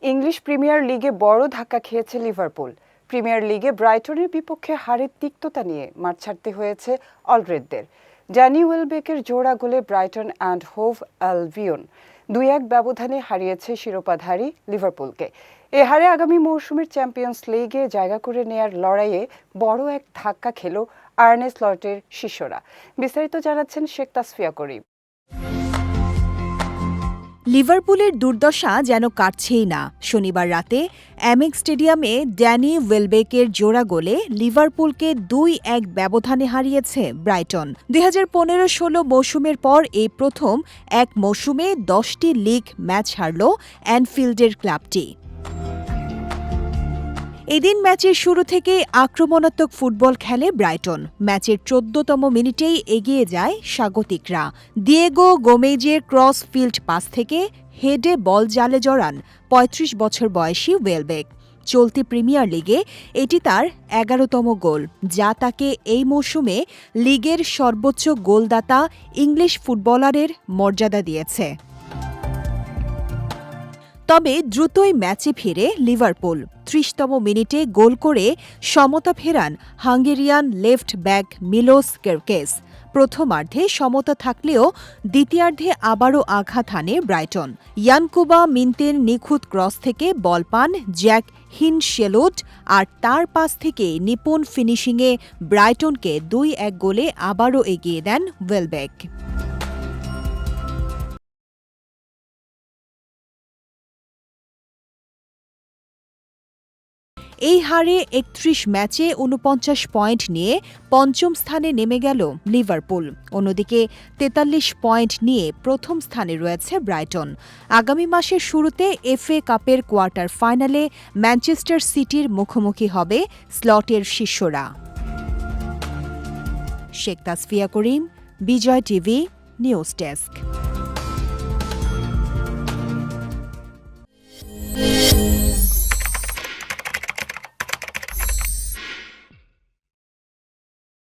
English premier লিগে বড় ধাক্কা খেয়েছে লিভারপুল। প্রিমিয়ার লিগে ব্রাইটনের বিপক্ষে হারের তিক্ততা নিয়ে মাঠ ছাড়তে হয়েছে অলরেডদের। ড্যানি ওয়েলবেকের জোড়া গোলে ব্রাইটন অ্যান্ড হোভ অ্যালবিয়ন 2-1 ব্যবধানে হারিয়েছে শিরোপাধারী লিভারপুলকে। এ হারে আগামী মৌসুমের চ্যাম্পিয়ন্স লিগে জায়গা করে নেয়ার লড়াইয়ে বড় এক ধাক্কা খেল আর্নে স্লটের শিষ্যরা। বিস্তারিত জানাচ্ছেন শেখ তাসফিয়া করিম। লিভারপুলের দুর্দশা যেন কাটছেই না। শনিবার রাতে অ্যামেক্স স্টেডিয়ামে ড্যানি ওয়েলবেকের জোড়া গোলে লিভারপুলকে 2-1 ব্যবধানে হারিয়েছে ব্রাইটন। 2015-16 মৌসুমের পর এই প্রথম এক মৌসুমে 10টি লিগ ম্যাচ হারল অ্যানফিল্ডের ক্লাবটি। এদিন ম্যাচের শুরু থেকে আক্রমণাত্মক ফুটবল খেলে ব্রাইটন। ম্যাচের 14তম মিনিটেই এগিয়ে যায় স্বাগতিকরা। দিয়েগো গোমেজের ক্রস ফিল্ড পাস থেকে হেডে বল জালে জড়ান 35 বছর বয়সী ওয়েলবেক। চলতি প্রিমিয়ার লিগে এটি তার 11তম গোল, যা তাকে এই মৌসুমে লিগের সর্বোচ্চ গোলদাতা ইংলিশ ফুটবলারের মর্যাদা দিয়েছে। তবে দ্রুতই ম্যাচে ফিরে লিভারপুল। 30তম মিনিটে গোল করে সমতা ফেরান হাঙ্গেরিয়ান লেফট ব্যাক মিলোস কেরকেস। প্রথমার্ধে সমতা থাকলেও দ্বিতীয়ার্ধে আবারও আঘাত হানে ব্রাইটন। ইয়ানকুবা মিন্তের নিখুঁত ক্রস থেকে বল পান জ্যাক হিনশেলুট, আর তার পাস থেকে নিপুণ ফিনিশিংয়ে ব্রাইটনকে 2-1 গোলে আবারও এগিয়ে দেন ওয়েলবেক। এই হারে 31 ম্যাচে 49 পয়েন্ট নিয়ে পঞ্চম স্থানে নেমে গেল লিভারপুল। অন্যদিকে 43 পয়েন্ট নিয়ে প্রথম স্থানে রয়েছে ব্রাইটন। আগামী মাসের শুরুতে এফএ কাপের কোয়ার্টার ফাইনালে ম্যানচেস্টার সিটির মুখোমুখি হবে স্লটের শিষ্যরা। শেখ তাসফিয়া করিম, বিজয় টিভি, নিউজ ডেস্ক।